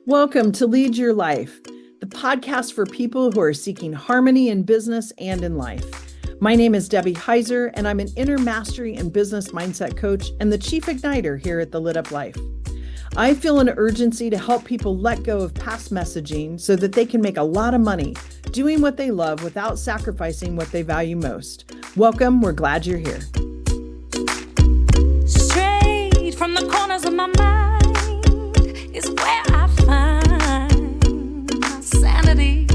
Welcome to Lead Your Life, the podcast for people who are seeking harmony in business and in life. My name is Debbie Heiser, and I'm an inner mastery and business mindset coach and the chief igniter here at The Lit Up Life. I feel an urgency to help people let go of past messaging so that they can make a lot of money doing what they love without sacrificing what they value most. Welcome. We're glad you're here. Straight from the corners of my mind is where I find my sanity.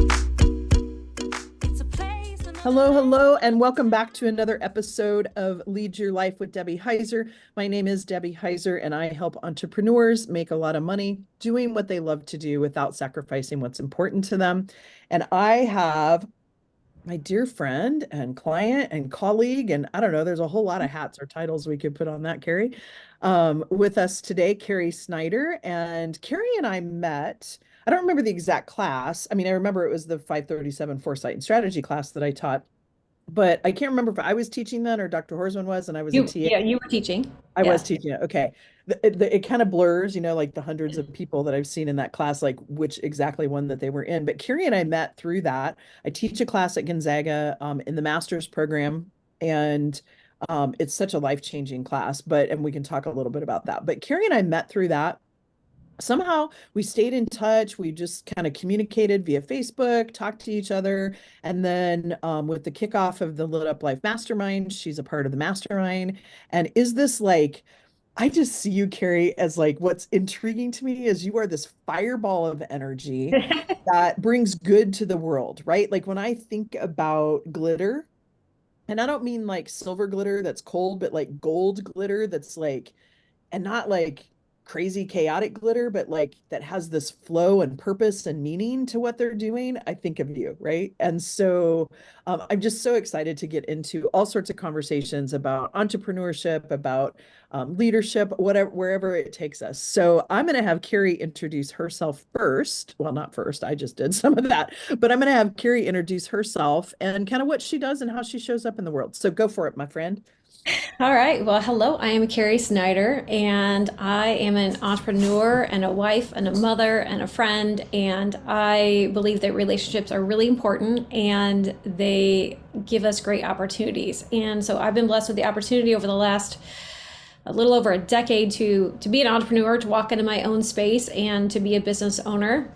It's a place. Hello, and welcome back to another episode of Lead Your Life with Debbie Heiser. My name is Debbie Heiser, and I help entrepreneurs make a lot of money doing what they love to do without sacrificing what's important to them. And I have my dear friend and client and colleague, and I don't know, there's a whole lot of hats or titles we could put on that, Carrie, with us today, Carrie Snyder. And Carrie and I met, I don't remember the exact class. I mean, I remember it was the 537 Foresight and Strategy class that I taught, but I can't remember if I was teaching then or Dr. Horsman was, and I was a TA. Yeah, you were teaching. I was teaching it. Okay. It kind of blurs, like the hundreds of people that I've seen in that class, like which exactly one that they were in. But Carrie and I met through that. I teach a class at Gonzaga in the master's program, and it's such a life-changing class, and we can talk a little bit about that. But Carrie and I met through that. Somehow we stayed in touch. We just kind of communicated via Facebook, talked to each other. And then with the kickoff of the Lit Up Life Mastermind, she's a part of the mastermind. And is this like, I just see you, Carrie, as like, what's intriguing to me is you are this fireball of energy that brings good to the world, right? Like when I think about glitter, and I don't mean like silver glitter that's cold, but like gold glitter that's like, and not like crazy chaotic glitter, but like that has this flow and purpose and meaning to what they're doing, I think of you, right? And so I'm just so excited to get into all sorts of conversations about entrepreneurship, about leadership, whatever, wherever it takes us. So I'm going to have Carrie introduce herself first. Well, not first, I just did some of that, but I'm going to have Carrie introduce herself and kind of what she does and how she shows up in the world. So go for it, my friend. All right. Well, hello. I am Carrie Snyder, and I am an entrepreneur and a wife and a mother and a friend. And I believe that relationships are really important and they give us great opportunities. And so I've been blessed with the opportunity over the last a little over a decade to be an entrepreneur, to walk into my own space and to be a business owner.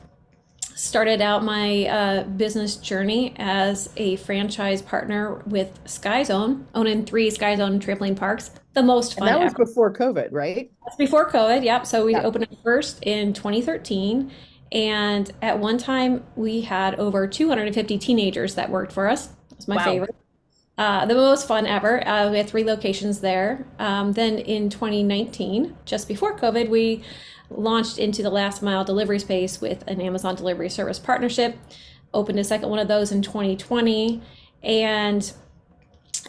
Started out my business journey as a franchise partner with SkyZone, owning 3 SkyZone trampoline parks. The most fun And that was ever. before COVID, right? That's before COVID, yep. So we Yeah. opened it first in 2013. And at one time, we had over 250 teenagers that worked for us. It was my Wow. favorite. The most fun ever. We had 3 locations there. Then in 2019, just before COVID, we launched into the last mile delivery space with an Amazon delivery service partnership, opened a second one of those in 2020. And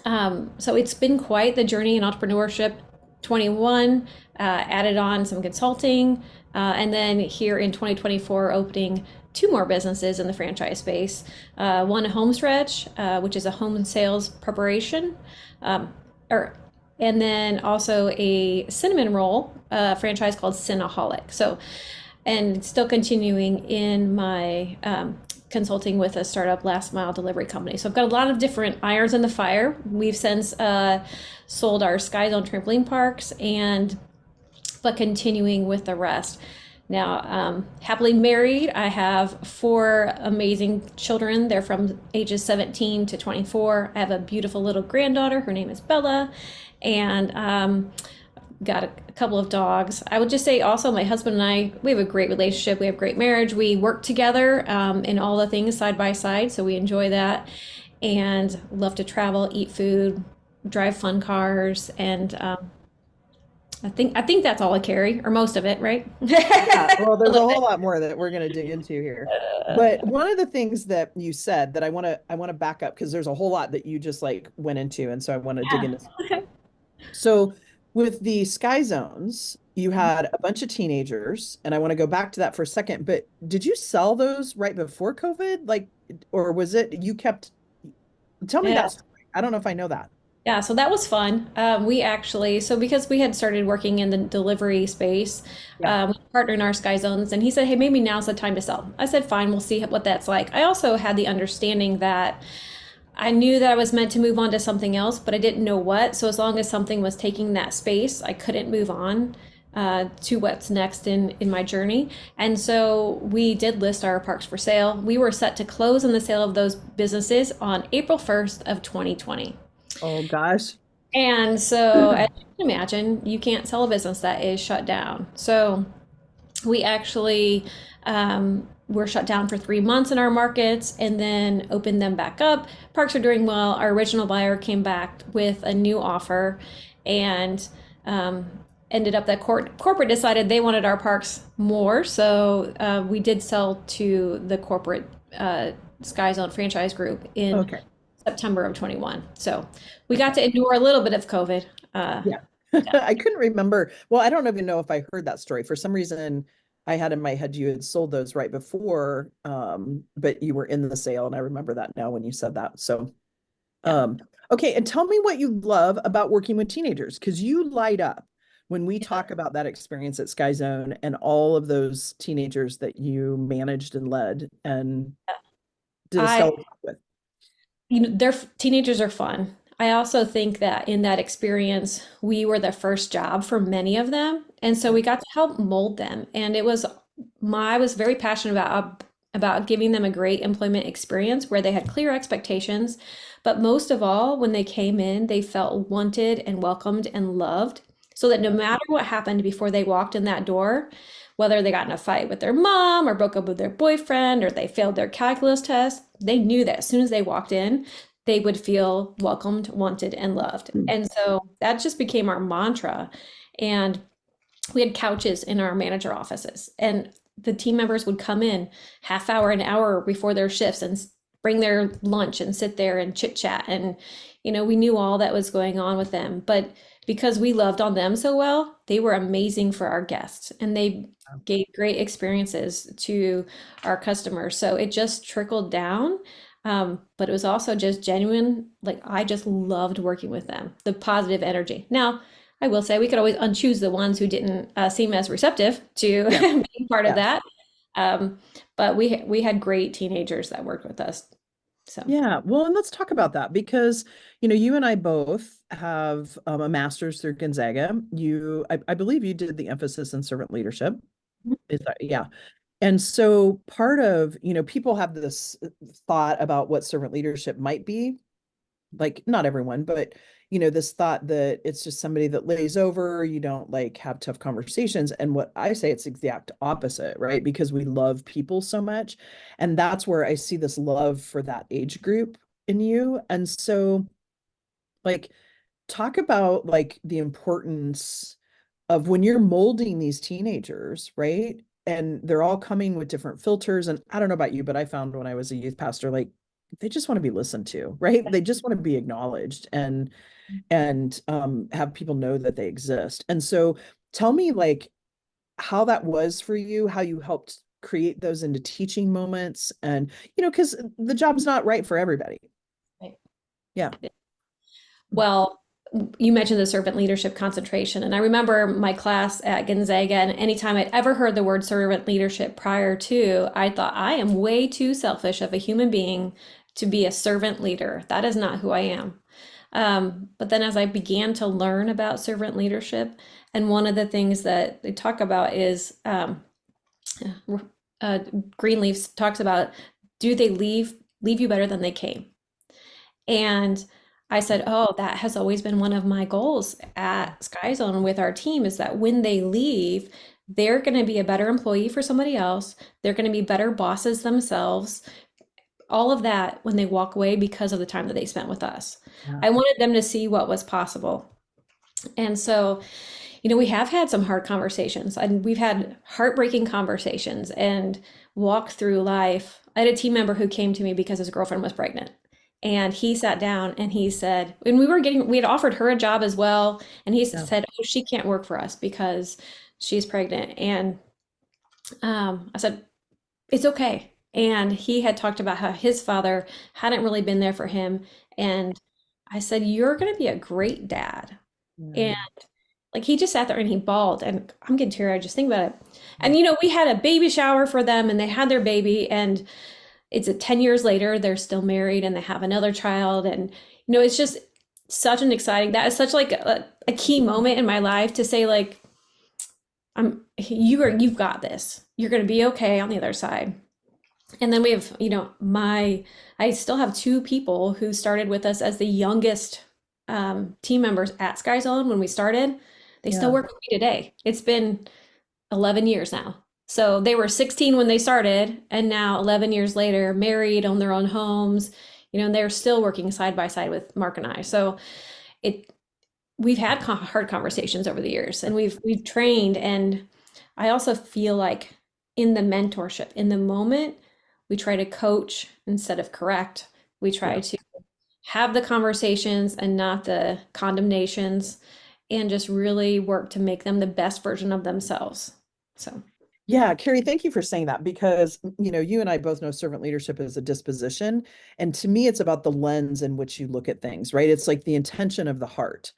so it's been quite the journey in entrepreneurship. 21, added on some consulting, and then here in 2024, opening 2 more businesses in the franchise space. One, a home stretch, which is a home sales preparation, and then also a cinnamon roll franchise called Cinnaholic. So, and still continuing in my consulting with a startup last mile delivery company. So I've got a lot of different irons in the fire. We've since sold our SkyZone trampoline parks, but continuing with the rest. Now, happily married. I have 4 amazing children. They're from ages 17 to 24. I have a beautiful little granddaughter. Her name is Bella. And got a couple of dogs. I would just say also my husband and I, we have a great relationship. We have great marriage. We work together in all the things side by side. So we enjoy that and love to travel, eat food, drive fun cars. And I think that's all I carry, or most of it, right? Yeah, well, there's a whole lot more that we're going to dig into here. But one of the things that you said that I want to back up, because there's a whole lot that you just like went into, and so I want to dig into. Okay. So with the Sky Zones, you had a bunch of teenagers, and I want to go back to that for a second, but did you sell those right before COVID? Like, or was it you kept, tell me Yeah. that story. I don't know if I know that. Yeah, so that was fun. We actually, so because we had started working in the delivery space, Yeah. we partnered in our Sky Zones, and he said, "Hey, maybe now's the time to sell." I said, "Fine, we'll see what that's like." I also had the understanding that I knew that I was meant to move on to something else, but I didn't know what. So as long as something was taking that space, I couldn't move on to what's next in my journey. And so we did list our parks for sale. We were set to close on the sale of those businesses on April 1st of 2020. Oh gosh. And so, as you can imagine, you can't sell a business that is shut down. So, we actually were shut down for 3 months in our markets and then opened them back up. Parks are doing well. Our original buyer came back with a new offer and ended up that corporate decided they wanted our parks more. So, we did sell to the corporate Sky Zone franchise group in Okay. September of 21. So we got to endure a little bit of COVID. Yeah. I couldn't remember. Well, I don't even know if I heard that story. For some reason, I had in my head you had sold those right before, but you were in the sale, and I remember that now when you said that. So, Yeah. um, okay, and tell me what you love about working with teenagers, because you light up when we talk about that experience at Sky Zone and all of those teenagers that you managed and led and did a I, stellar job with. their teenagers are fun. I also think that in that experience, we were the first job for many of them. And so we got to help mold them. And I was very passionate about giving them a great employment experience where they had clear expectations. But most of all, when they came in, they felt wanted and welcomed and loved. So that no matter what happened before they walked in that door, whether they got in a fight with their mom or broke up with their boyfriend or they failed their calculus test, they knew that as soon as they walked in, they would feel welcomed, wanted, and loved. And so that just became our mantra. And we had couches in our manager offices, and the team members would come in half hour, an hour before their shifts and bring their lunch and sit there and chit chat. And, we knew all that was going on with them. But because we loved on them so well, they were amazing for our guests and they gave great experiences to our customers. So it just trickled down. But it was also just genuine. Like I just loved working with them, the positive energy. Now, I will say we could always unchoose the ones who didn't seem as receptive to Yeah. being part of Yeah. that. But we had great teenagers that worked with us. So Yeah, well, and let's talk about that because, you and I both have a master's through Gonzaga. I believe you did the emphasis in servant leadership. Is that, yeah. And so part of, people have this thought about what servant leadership might be, like not everyone, but this thought that it's just somebody that lays over, you don't like have tough conversations. And what I say, it's the exact opposite, right? Because we love people so much. And that's where I see this love for that age group in you. And so like talk about like the importance of when you're molding these teenagers, right? And they're all coming with different filters. And I don't know about you, but I found when I was a youth pastor, like they just want to be listened to, right? They just want to be acknowledged and have people know that they exist. And so tell me like how that was for you, how you helped create those into teaching moments and because the job's not right for everybody. right. Yeah. Well, you mentioned the servant leadership concentration, and I remember my class at Gonzaga, and anytime I'd ever heard the word servant leadership prior to, I thought I am way too selfish of a human being to be a servant leader. That is not who I am. But then as I began to learn about servant leadership, and one of the things that they talk about is Greenleaf talks about, do they leave you better than they came? And I said, oh, that has always been one of my goals at Sky Zone with our team is that when they leave, they're going to be a better employee for somebody else. They're going to be better bosses themselves. All of that when they walk away because of the time that they spent with us. Yeah. I wanted them to see what was possible. And so, we have had some hard conversations and we've had heartbreaking conversations and walked through life. I had a team member who came to me because his girlfriend was pregnant. And he sat down and he said, and we had offered her a job as well. And he Yeah. said, oh, she can't work for us because she's pregnant. And I said, it's okay. And he had talked about how his father hadn't really been there for him. And I said, you're going to be a great dad. And Yeah. like he just sat there and he bawled, and I'm getting teary-eyed just think about it. Yeah. And we had a baby shower for them and they had their baby, and it's 10 years later, they're still married and they have another child. And it's just such an exciting, that is such like a key moment in my life to say like, you've got this. You're going to be okay on the other side. And then we have, I still have two people who started with us as the youngest team members at Sky Zone when we started. They still Yeah. work with me today. It's been 11 years now. So they were 16 when they started, and now 11 years later, married, own their own homes, and they're still working side by side with Mark and I. So it we've had hard conversations over the years, and we've trained. And I also feel like in the mentorship, in the moment, we try to coach instead of correct. We try Yeah. to have the conversations and not the condemnations, and just really work to make them the best version of themselves. So, Yeah, Carrie, thank you for saying that because, you and I both know servant leadership is a disposition. And to me, it's about the lens in which you look at things, right? It's like the intention of the heart.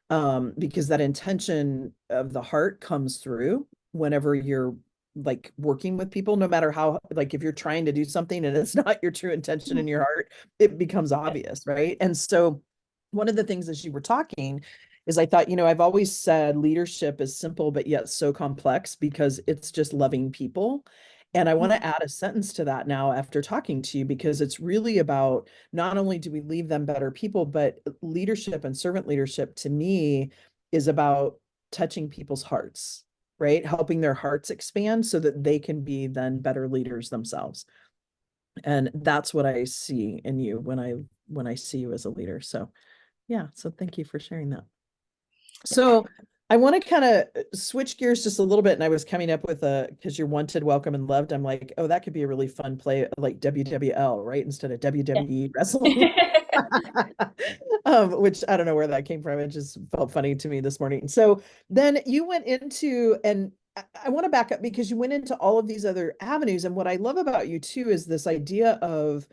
Because that intention of the heart comes through whenever you're like working with people, no matter how, like if you're trying to do something and it's not your true intention in your heart, it becomes obvious, right? And so one of the things as you were talking is I thought, I've always said leadership is simple, but yet so complex because it's just loving people. And I want to add a sentence to that now after talking to you, because it's really about not only do we leave them better people, but leadership and servant leadership to me is about touching people's hearts, right? Helping their hearts expand so that they can be then better leaders themselves. And that's what I see in you when I see you as a leader. So yeah, so thank you for sharing that. So I want to kind of switch gears just a little bit. And I was coming up with because you're wanted, welcome, and loved. I'm like, oh, that could be a really fun play, like WWL, right? Instead of WWE wrestling. Which I don't know where that came from. It just felt funny to me this morning. So then you went into, and I want to back up because you went into all of these other avenues. And what I love about you too is this idea of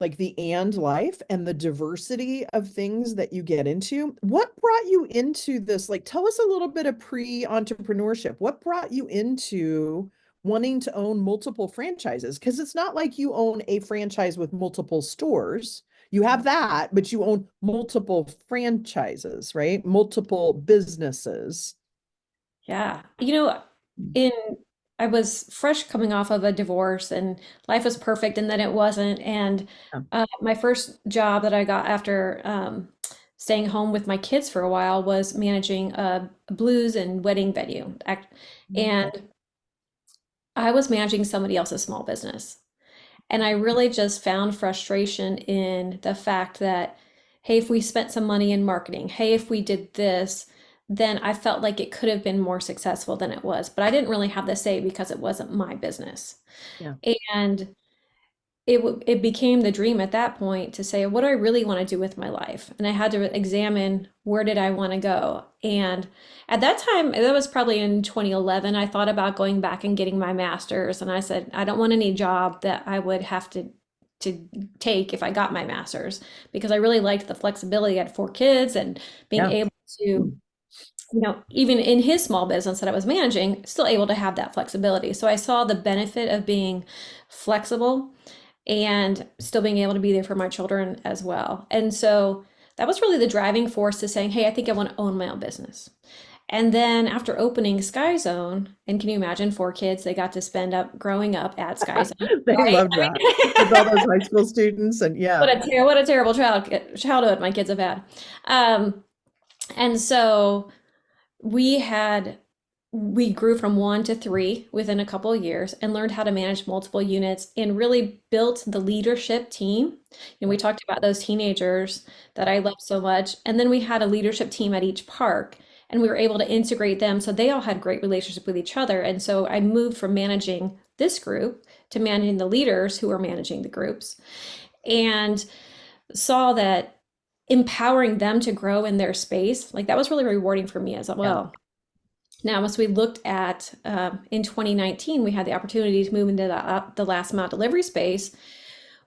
like the and life and the diversity of things that you get into. What brought you into this? Like, tell us a little bit of pre-entrepreneurship. What brought you into wanting to own multiple franchises? Because it's not like you own a franchise with multiple stores. You have that, but you own multiple franchises, right? Multiple businesses. Yeah. In I was fresh coming off of a divorce, and life was perfect, and then it wasn't. And Yeah. my first job that I got after staying home with my kids for a while was managing a blues and wedding venue. Okay. And I was managing somebody else's small business. And I really just found frustration in the fact that, hey, if we spent some money in marketing, hey, if we did this, then I felt like it could have been more successful than it was. But I didn't really have the say because it wasn't my business. Yeah. And it became the dream at that point to say, what do I really want to do with my life? And I had to examine, where did I want to go? And at that time, that was probably in 2011, I thought about going back and getting my master's. And I said, I don't want any job that I would have to take if I got my master's, because I really liked the flexibility. I had 4 kids, and being Yeah. able to, even in his small business that I was managing, still able to have that flexibility. So I saw the benefit of being flexible and still being able to be there for my children as well. And so that was really the driving force to saying, hey, I think I want to own my own business. And then after opening Sky Zone, and can you imagine 4 kids, they got to spend up growing up at Sky Zone, They right? loved that. With all those high school students and yeah. What a terrible childhood my kids have had. And so we grew from 1 to 3 within a couple of years, and learned how to manage multiple units, and really built the leadership team. We talked about those teenagers that I love so much. And then we had a leadership team at each park, and we were able to integrate them so they all had great relationship with each other. And so I moved from managing this group to managing the leaders who were managing the groups, and saw that empowering them to grow in their space, like that was really rewarding for me as well. Now, as we looked at in 2019, we had the opportunity to move into the last mile delivery space.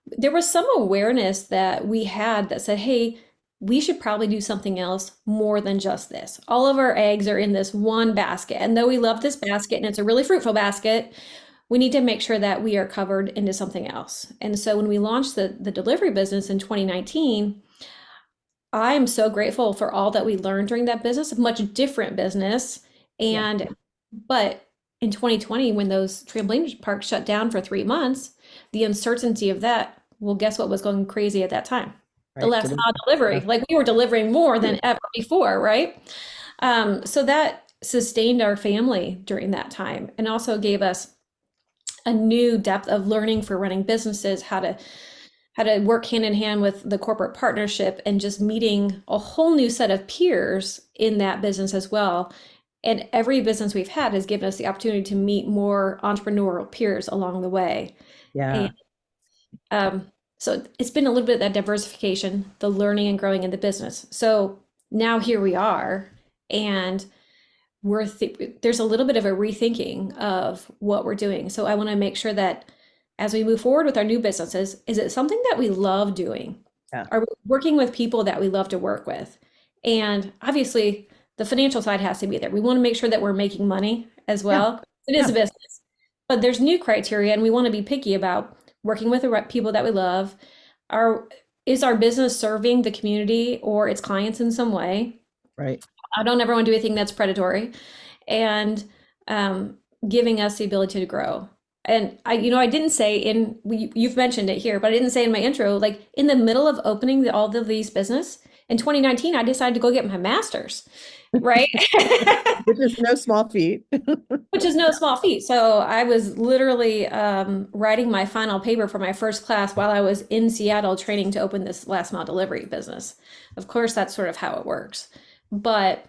There was some awareness that we had that said, hey, we should probably do something else more than just this. All of our eggs are in this one basket. And though we love this basket and it's a really fruitful basket, we need to make sure that we are covered into something else. And so when we launched the delivery business in 2019, I am so grateful for all that we learned during that business, a much different business. Yeah. And, but in 2020, when those trampoline parks shut down for 3 months, the uncertainty of that, well, guess what was going crazy at that time? The Right. last mile delivery. Yeah. Like we were delivering more than ever before, right? So that sustained our family during that time and also gave us a new depth of learning for running businesses, how to work hand in hand with the corporate partnership and just meeting a whole new set of peers in that business as well. And every business we've had has given us the opportunity to meet more entrepreneurial peers along the way. Yeah. So it's been a little bit of that diversification, the learning and growing in the business. So now here we are, and there's a little bit of a rethinking of what we're doing. So I want to make sure that as we move forward with our new businesses, is it something that we love doing? Yeah. Are we working with people that we love to work with? And obviously, the financial side has to be there. We want to make sure that we're making money as well. It is a business, but there's new criteria, and we want to be picky about working with the people that we love. Is our business serving the community or its clients in some way? Right. I don't ever want to do anything that's predatory, and giving us the ability to grow. And I didn't say you've mentioned it here, but I didn't say in my intro, like in the middle of opening all of these business in 2019, I decided to go get my master's, right? Which is no small feat. Which is no small feat. So I was literally writing my final paper for my first class while I was in Seattle training to open this last mile delivery business. Of course, that's sort of how it works. But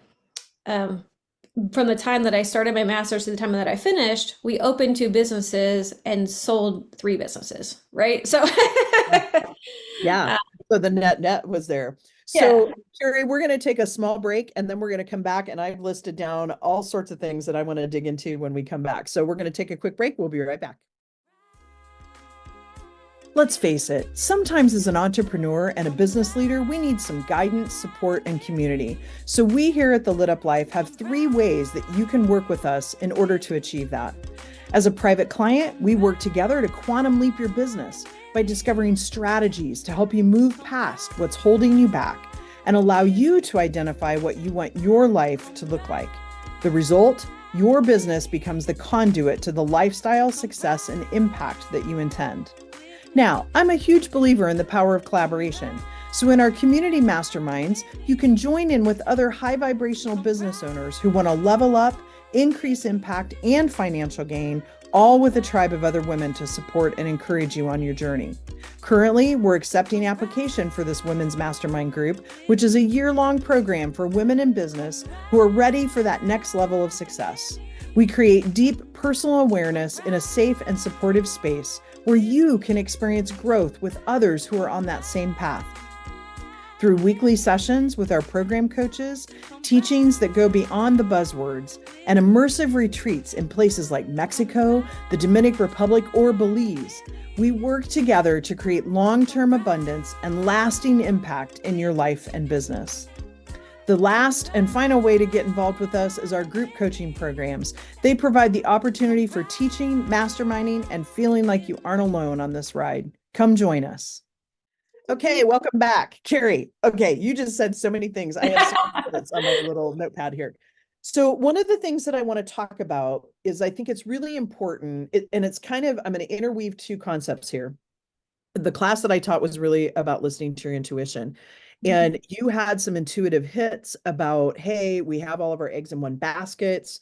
from the time that I started my master's to the time that I finished, we opened 2 businesses and sold 3 businesses, right? So yeah. So the net was there. So Carrie, we're going to take a small break and then we're going to come back, and I've listed down all sorts of things that I want to dig into when we come back. So we're going to take a quick break. We'll be right back. Let's face it, sometimes as an entrepreneur and a business leader, we need some guidance, support, and community. So we here at The Lit Up Life have 3 ways that you can work with us in order to achieve that. As a private client, we work together to quantum leap your business by discovering strategies to help you move past what's holding you back and allow you to identify what you want your life to look like. The result, your business becomes the conduit to the lifestyle, success, and impact that you intend. Now, I'm a huge believer in the power of collaboration. So in our community masterminds, you can join in with other high vibrational business owners who want to level up, increase impact, and financial gain, all with a tribe of other women to support and encourage you on your journey. Currently, we're accepting application for this women's mastermind group, which is a year-long program for women in business who are ready for that next level of success. We create deep personal awareness in a safe and supportive space where you can experience growth with others who are on that same path. Through weekly sessions with our program coaches, teachings that go beyond the buzzwords, and immersive retreats in places like Mexico, the Dominican Republic, or Belize, we work together to create long-term abundance and lasting impact in your life and business. The last and final way to get involved with us is our group coaching programs. They provide the opportunity for teaching, masterminding, and feeling like you aren't alone on this ride. Come join us. Okay, welcome back, Carrie. Okay, you just said so many things. I have so many minutes on my little notepad here. So one of the things that I want to talk about is I think it's really important, and it's kind of, I'm going to interweave 2 concepts here. The class that I taught was really about listening to your intuition. And you had some intuitive hits about, hey, we have all of our eggs in one basket,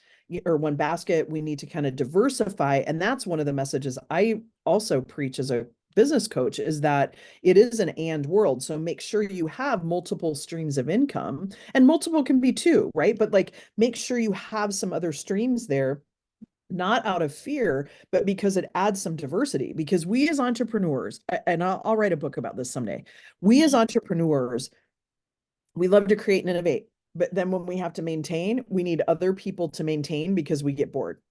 we need to kind of diversify. And that's one of the messages I also preach as a business coach, is that it is an and world. So make sure you have multiple streams of income, and multiple can be 2, right? But like, make sure you have some other streams there, not out of fear, but because it adds some diversity. Because we as entrepreneurs, and I'll write a book about this someday, we as entrepreneurs, we love to create and innovate, but then when we have to maintain, we need other people to maintain because we get bored,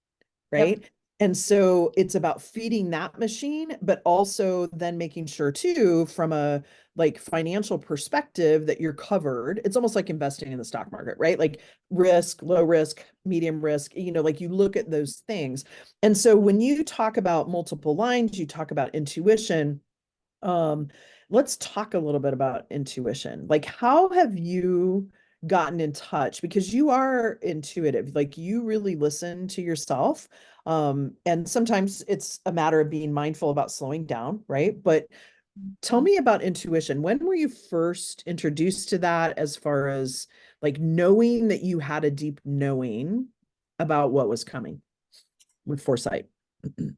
right? Yep. And so it's about feeding that machine, but also then making sure too, from a like financial perspective, that you're covered. It's almost like investing in the stock market, right? Like risk, low risk, medium risk, like you look at those things. And so when you talk about multiple lines, you talk about intuition. Um, let's talk a little bit about intuition. Like, how have you gotten in touch? Because you are intuitive, like you really listen to yourself. And sometimes it's a matter of being mindful about slowing down, right? But tell me about intuition. When were you first introduced to that, as far as like knowing that you had a deep knowing about what was coming with foresight?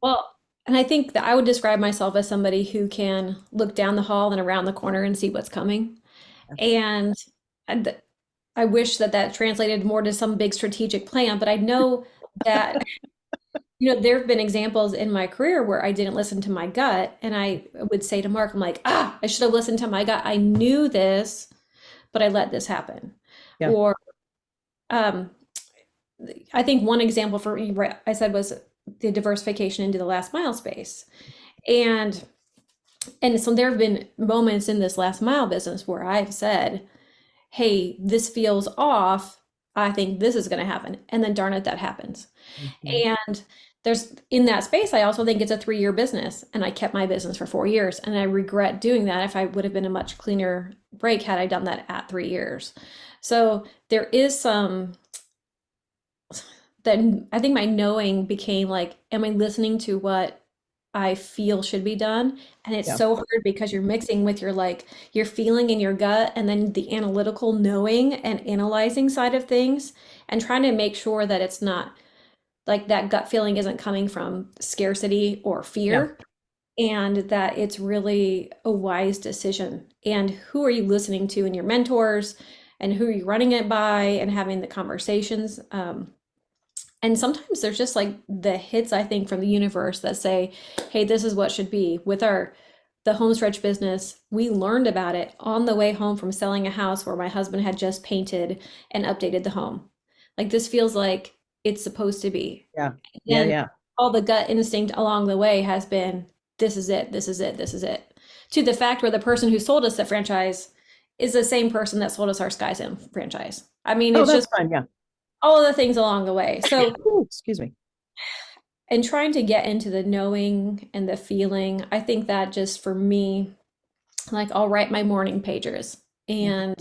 Well, and I think that I would describe myself as somebody who can look down the hall and around the corner and see what's coming. And and I wish that that translated more to some big strategic plan, but I know that, there have been examples in my career where I didn't listen to my gut. And I would say to Mark, I'm like, I should have listened to my gut. I knew this, but I let this happen. Yeah. Or um, I think one example for me, I said, was the diversification into the last mile space. And so there have been moments in this last mile business where I've said, hey, this feels off. I think this is going to happen. And then darn it, that happens. Mhm. And there's in that space, I also think it's a 3-year business. And I kept my business for 4 years. And I regret doing that. If I would have been a much cleaner break had I done that at 3 years. So there is some that I think my knowing became like, am I listening to what I feel should be done? And it's Yeah. so hard because you're mixing with your feeling in your gut and then the analytical knowing and analyzing side of things and trying to make sure that it's not like that gut feeling isn't coming from scarcity or Yeah. fear and that it's really a wise decision. And who are you listening to in your mentors and who are you running it by and having the conversations? And sometimes there's just like the hits, I think, from the universe that say, hey, this is what should be. With the home stretch business, we learned about it on the way home from selling a house where my husband had just painted and updated the home. Like this feels like it's supposed to be. Yeah. Yeah. And Yeah. all the gut instinct along the way has been, this is it, this is it, this is it. To the fact where the person who sold us the franchise is the same person that sold us our SkySim franchise. I mean, Oh, it's that's just fine. Yeah. all of the things along the way. So Ooh, excuse me. and trying to get into the knowing and the feeling, I think that just for me, like I'll write my morning pagers and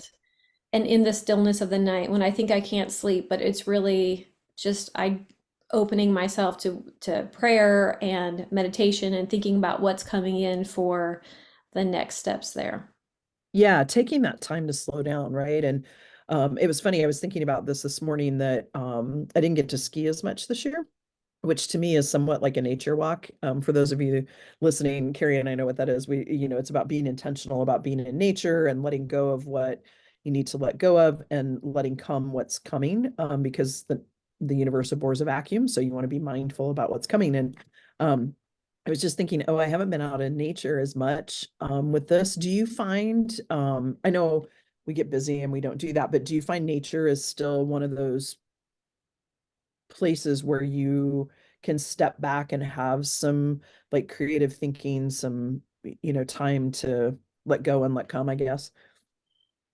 in the stillness of the night when I think I can't sleep, but it's really just I opening myself to prayer and meditation and thinking about what's coming in for the next steps there. Yeah, taking that time to slow down, right? And it was funny, I was thinking about this morning, that I didn't get to ski as much this year, which to me is somewhat like a nature walk. For those of you listening, Carrie and I know what that is. It's about being intentional about being in nature and letting go of what you need to let go of and letting come what's coming, because the universe abhors a vacuum. So you want to be mindful about what's coming. And um, I was just thinking, oh, I haven't been out in nature as much with this. Do you find, I know we get busy and we don't do that, but do you find nature is still one of those places where you can step back and have some like creative thinking, some, time to let go and let come, I guess?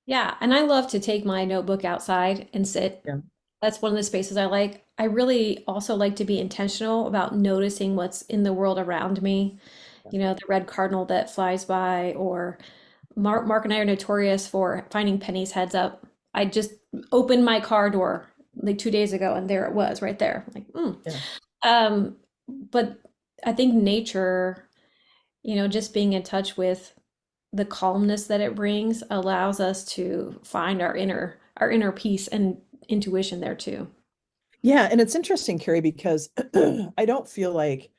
Yeah, and I love to take my notebook outside and sit. Yeah. That's one of the spaces I like. I really also like to be intentional about noticing what's in the world around me. The red cardinal that flies by, or Mark and I are notorious for finding pennies heads up. I just opened my car door like 2 days ago, and there it was right there. Like, Yeah. But I think nature, just being in touch with the calmness that it brings allows us to find our inner peace and intuition there too. Yeah. And it's interesting, Carrie, because I don't feel like,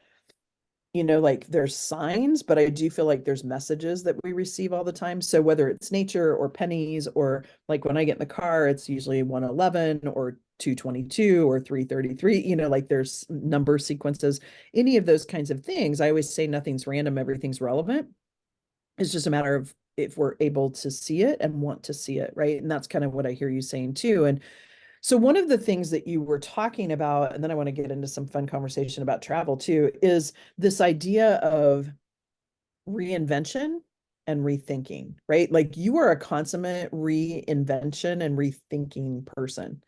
like there's signs, but I do feel like there's messages that we receive all the time. So whether it's nature or pennies, or like when I get in the car, it's usually 111 or 222 or 333, like there's number sequences, any of those kinds of things. I always say nothing's random, everything's relevant. It's just a matter of if we're able to see it and want to see it, right? And that's kind of what I hear you saying too. And So one of the things that you were talking about, and then I want to get into some fun conversation about travel too, is this idea of reinvention and rethinking, right? Like you are a consummate reinvention and rethinking person.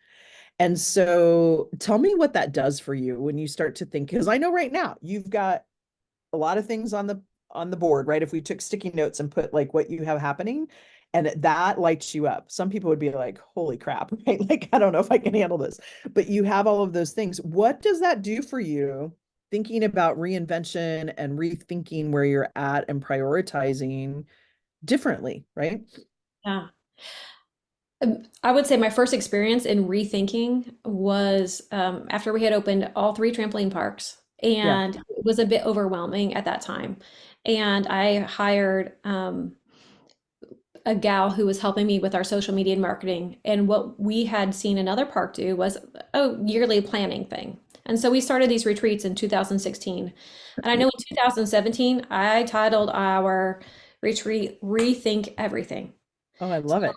And so tell me what that does for you when you start to think, because I know right now you've got a lot of things on the board, right? If we took sticky notes and put like what you have happening and that lights you up. Some people would be like, holy crap, right? Like, I don't know if I can handle this, but you have all of those things. What does that do for you thinking about reinvention and rethinking where you're at and prioritizing differently, right? Yeah. I would say my first experience in rethinking was after we had opened all three trampoline parks, Yeah. and it was a bit overwhelming at that time. And I hired a gal who was helping me with our social media and marketing. And what we had seen another park do was a yearly planning thing. And so we started these retreats in 2016. And I know in 2017, I titled our retreat Rethink Everything. Oh, I love it.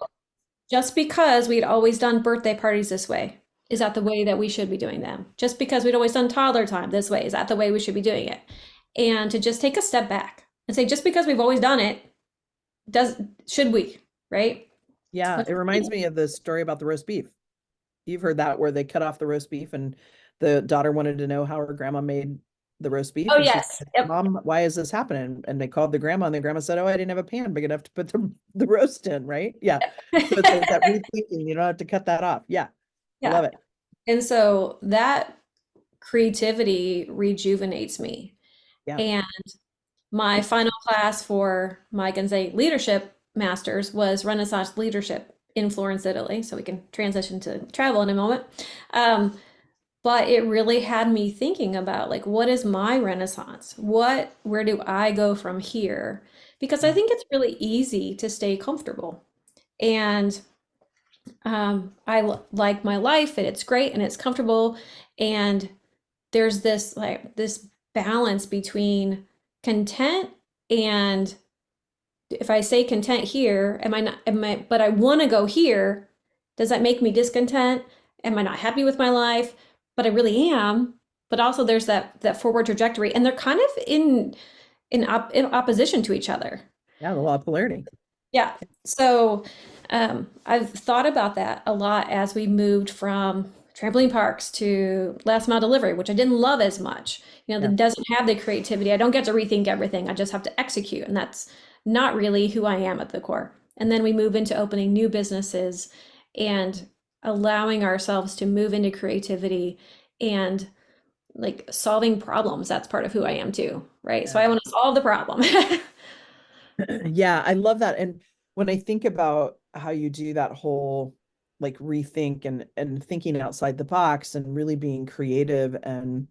Just because we'd always done birthday parties this way, is that the way that we should be doing them? Just because we'd always done toddler time this way, is that the way we should be doing it? And to just take a step back and say, just because we've always done it, should we, right? Yeah. It reminds me of the story about the roast beef. You've heard that where they cut off the roast beef and the daughter wanted to know how her grandma made the roast beef. Oh, And she yes. said, Yep. Mom, why is this happening? And they called the grandma and the grandma said, oh, I didn't have a pan big enough to put the roast in, right? Yeah. So it's like that rethinking, you don't have to cut that off. Yeah. I Yeah. love it. And so that creativity rejuvenates me. Yeah. And my final class for my Gonzaga leadership masters was Renaissance leadership in Florence, Italy. So we can transition to travel in a moment. But it really had me thinking about like, what is my Renaissance? Where do I go from here? Because I think it's really easy to stay comfortable. And like my life and it's great and it's comfortable. And there's this balance between content and if I say content here, but I want to go here, does that make me discontent? Am I not happy with my life? But I really am. But also there's that forward trajectory, and they're kind of in opposition to each other. Yeah. The law of polarity. Yeah. So I've thought about that a lot as we moved from trampoline parks to last mile delivery, which I didn't love as much. Yeah. That doesn't have the creativity. I don't get to rethink everything. I just have to execute. And that's not really who I am at the core. And then we move into opening new businesses and allowing ourselves to move into creativity and like solving problems. That's part of who I am too, right? So I want to solve the problem. Yeah, I love that. And when I think about how you do that whole like rethink and thinking outside the box and really being creative and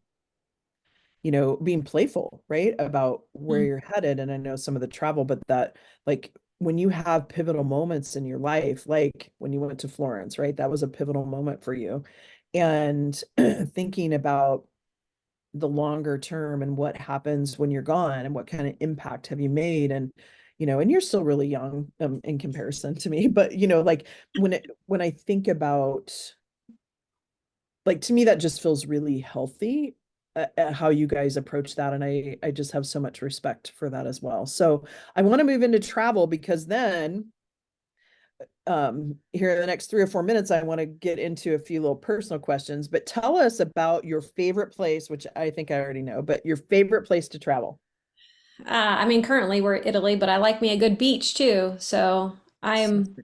being playful, right? About where Mm. you're headed. And I know some of the travel, but that like when you have pivotal moments in your life, like when you went to Florence, right? That was a pivotal moment for you. And thinking about the longer term and what happens when you're gone and what kind of impact have you made and you're still really young in comparison to me, but like when I think about like to me that just feels really healthy how you guys approach that, and I just have so much respect for that as well. So I want to move into travel because then here in the next 3 or 4 minutes, I want to get into a few little personal questions, but tell us about your favorite place, which I think I already know, but your favorite place to travel. I mean, currently we're Italy, but I like me a good beach too. So I'm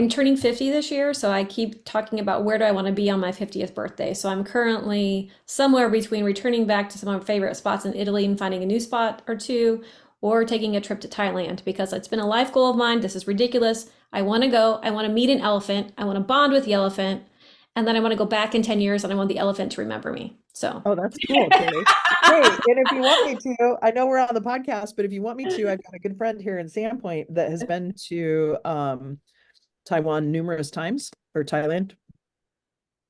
turning 50 this year, so I keep talking about where do I want to be on my 50th birthday. So I'm currently somewhere between returning back to some of my favorite spots in Italy and finding a new spot or two, or taking a trip to Thailand because it's been a life goal of mine. This is ridiculous. I want to go. I want to meet an elephant. I want to bond with the elephant. And then I want to go back in 10 years and I want the elephant to remember me. So, Oh, that's cool, Carrie. Hey, and if you want me to, I know we're on the podcast, but if you want me to, I've got a good friend here in Sandpoint that has been to Taiwan numerous times, or Thailand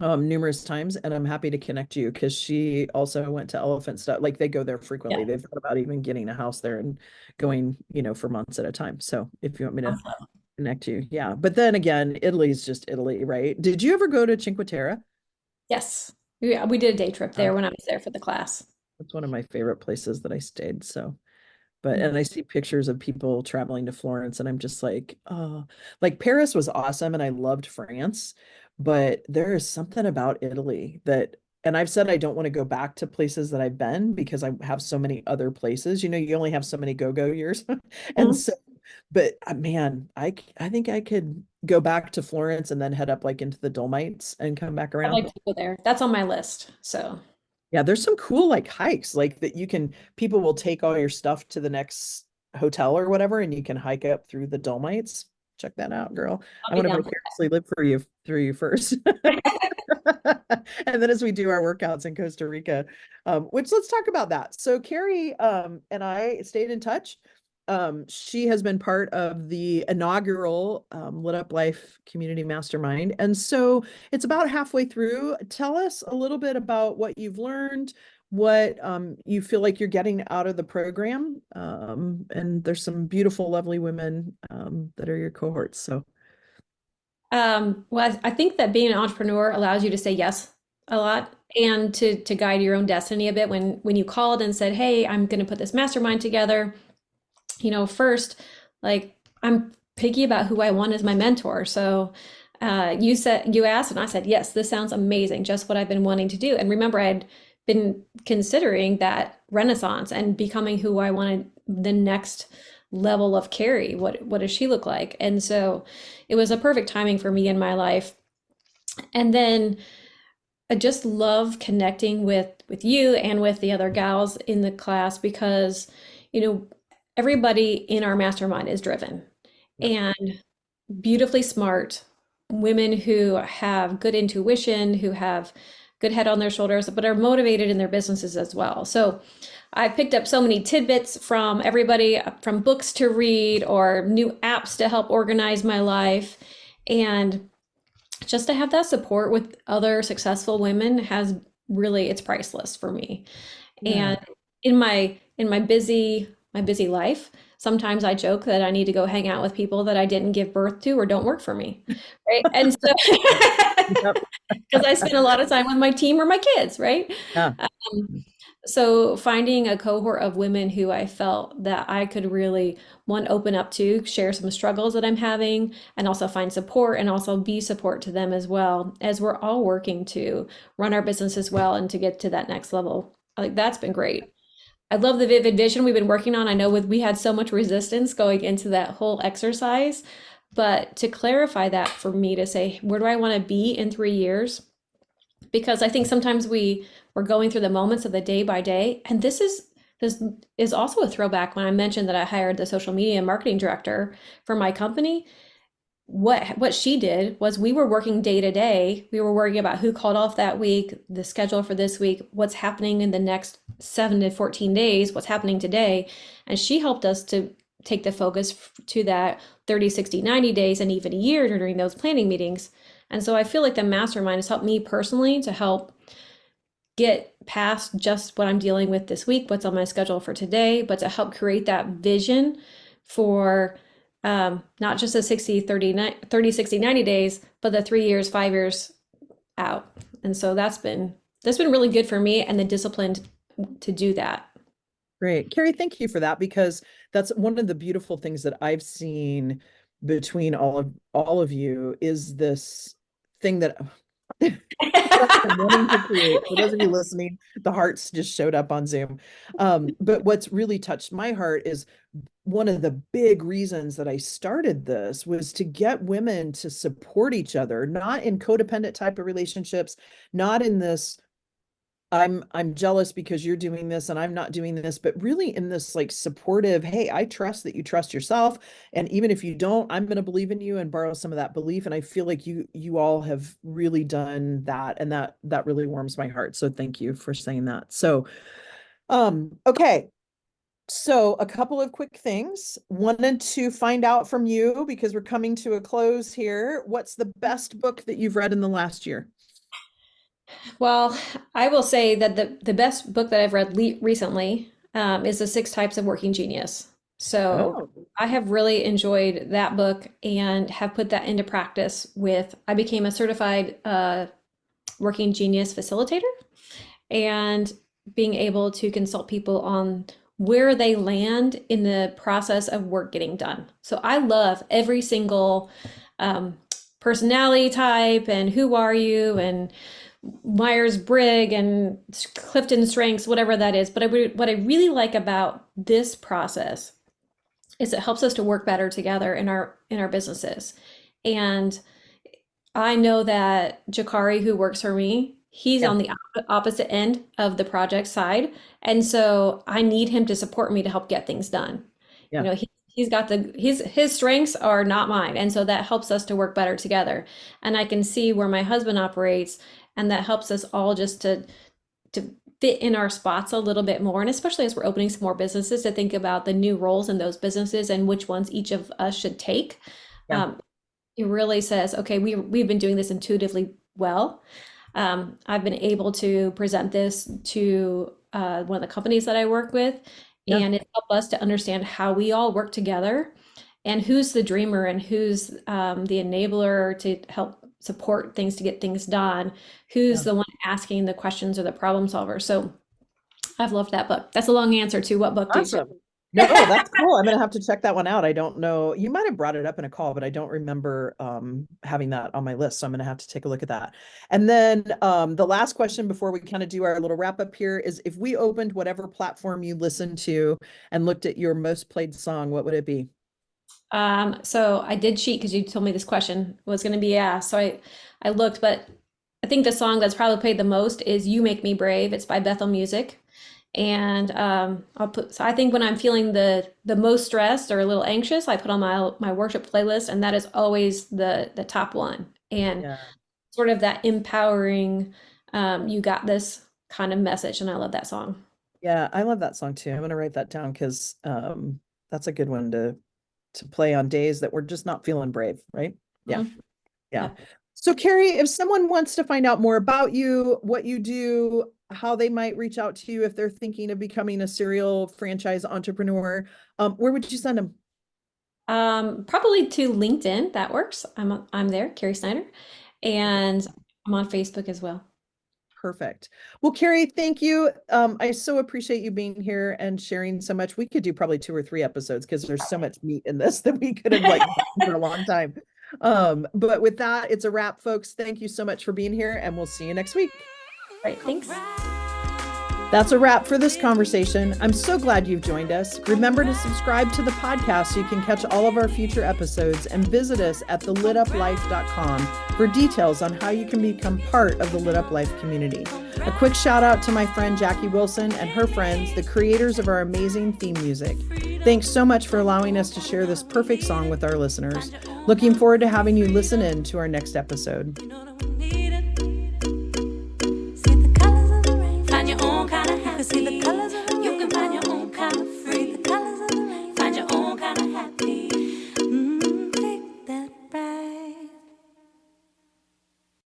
numerous times, and I'm happy to connect you because she also went to elephant stuff. Like they go there frequently. yeah. They've thought about even getting a house there and going, for months at a time. So if you want me to connect you. Yeah. But then again, Italy is just Italy, right? Did you ever go to Cinque Terre? Yes. Yeah, we did a day trip Uh, there when I was there for the class. that's one of my favorite places that I stayed. So, but and I see pictures of people traveling to Florence, and I'm just like, oh, like Paris was awesome, and I loved France, but there is something about Italy that, and I've said I don't want to go back to places that I've been because I have so many other places. You know, you only have so many go-go years, and Mhm. so, but man, I think I could go back to Florence and then head up like into the Dolomites and come back I'd around. like to go there. That's on my list. So, Yeah, there's some cool like hikes like that you can people will take all your stuff to the next hotel or whatever and you can hike up through the Dolomites. Check that out, girl. I'll I be want to down for vicariously live for you through you first. And then as we do our workouts in Costa Rica, which let's talk about that. So Carrie and I stayed in touch. She has been part of the inaugural Lit Up Life Community Mastermind. And so it's about halfway through. Tell us a little bit about what you've learned, what you feel like you're getting out of the program. And there's some beautiful, lovely women that are your cohorts. So Well, I think that being an entrepreneur allows you to say yes a lot and to guide your own destiny a bit. When you called and said, "Hey, I'm going to put this mastermind together," first, like I'm picky about who I want as my mentor. So you asked, and I said, yes, this sounds amazing, just what I've been wanting to do. And remember, I had been considering that renaissance and becoming who I wanted the next level of Carrie. What does she look like? And so it was a perfect timing for me in my life. And then I just love connecting with you and with the other gals in the class because, you know, everybody in our mastermind is driven yeah. and beautifully smart women who have good intuition, who have good head on their shoulders, but are motivated in their businesses as well. So I picked up so many tidbits from everybody, from books to read or new apps to help organize my life. And just to have that support with other successful women has really, it's priceless for me. Yeah. And in my busy life, sometimes I joke that I need to go hang out with people that I didn't give birth to or don't work for me, right? And so Yep. because I spend a lot of time with my team or my kids, right? Yeah. Um, so finding a cohort of women who I felt that I could really, one, open up to, share some struggles that I'm having, and also find support and also be support to them as well, as we're all working to run our business as well and to get to that next level. Like that's been great. I love the vivid vision we've been working on. I know we had so much resistance going into that whole exercise, but to clarify that for me to say, where do I want to be in 3 years? Because I think sometimes we're going through the moments of the day by day, and this is also a throwback when I mentioned that I hired the social media and marketing director for my company. What she did was we were working day to day. We were worrying about who called off that week, the schedule for this week, what's happening in the next 7 to 14 days, what's happening today. And she helped us to take the focus to that 30, 60, 90 days and even a year during those planning meetings. And so I feel like the mastermind has helped me personally to help get past just what I'm dealing with this week, what's on my schedule for today, but to help create that vision for not just the 60, 30, 60, 90 days, but the 3 years, 5 years out. And so that's been really good for me and the discipline to do that. Great. Carrie, thank you for that because that's one of the beautiful things that I've seen between all of you is this thing that I'm wanting to create. For those of you listening, the hearts just showed up on Zoom. But what's really touched my heart is one of the big reasons that I started this was to get women to support each other, not in codependent type of relationships, not in this I'm jealous because you're doing this and I'm not doing this, but really in this like supportive, hey, I trust that you trust yourself. And even if you don't, I'm going to believe in you and borrow some of that belief. And I feel like you all have really done that. And that really warms my heart. So thank you for saying that. So okay. So a couple of quick things. Wanted to find out from you because we're coming to a close here. What's the best book that you've read in the last year? Well, I will say that the best book that I've read recently is The Six Types of Working Genius. So Oh, I have really enjoyed that book and have put that into practice with, I became a certified working genius facilitator and being able to consult people on where they land in the process of work getting done. So I love every single um, personality type and who are you and Myers-Briggs and Clifton Strengths, whatever that is. But what I really like about this process is it helps us to work better together in our businesses. And I know that Jakari, who works for me, he's yeah, on the opposite end of the project side. And so I need him to support me to help get things done. You yeah. know, he's got his strengths are not mine. And so that helps us to work better together. And I can see where my husband operates, and that helps us all just to fit in our spots a little bit more. And especially as we're opening some more businesses, to think about the new roles in those businesses and which ones each of us should take. Yeah. It really says, okay, we've been doing this intuitively well. I've been able to present this to one of the companies that I work with, Yeah. and it helped us to understand how we all work together and who's the dreamer and who's the enabler to help support things to get things done, who's Yeah. the one asking the questions or the problem solver. So I've loved that book. That's a long answer to what book did you? Awesome. No, that's cool. I'm gonna have to check that one out. I don't know. You might have brought it up in a call, but I don't remember having that on my list. So I'm gonna have to take a look at that. And then the last question before we kind of do our little wrap up here is, if we opened whatever platform you listened to and looked at your most played song, what would it be? So I did cheat because you told me this question was going to be asked. So I looked, but I think the song that's probably played the most is "You Make Me Brave." It's by Bethel Music, and I'll put. So I think when I'm feeling the most stressed or a little anxious, I put on my worship playlist, and that is always the top one. And Yeah. sort of that empowering, you got this kind of message, and I love that song. Yeah, I love that song too. I'm gonna write that down because that's a good one to play on days that we're just not feeling brave, right? Yeah. Mhm. Yeah. Yeah. So, Carrie, if someone wants to find out more about you, what you do, how they might reach out to you if they're thinking of becoming a serial franchise entrepreneur, where would you send them? Probably to LinkedIn. That works. I'm there, Carrie Snyder, and I'm on Facebook as well. Perfect. Well, Carrie, thank you. I so appreciate you being here and sharing so much. We could do probably 2 or 3 episodes because there's so much meat in this that we could have like done for a long time. But with that, it's a wrap, folks. Thank you so much for being here, and we'll see you next week. Right. Thanks. That's a wrap for this conversation. I'm so glad you've joined us. Remember to subscribe to the podcast so you can catch all of our future episodes, and visit us at thelituplife.com for details on how you can become part of the Lit Up Life community. A quick shout out to my friend Jackie Wilson and her friends, the creators of our amazing theme music. Thanks so much for allowing us to share this perfect song with our listeners. Looking forward to having you listen in to our next episode.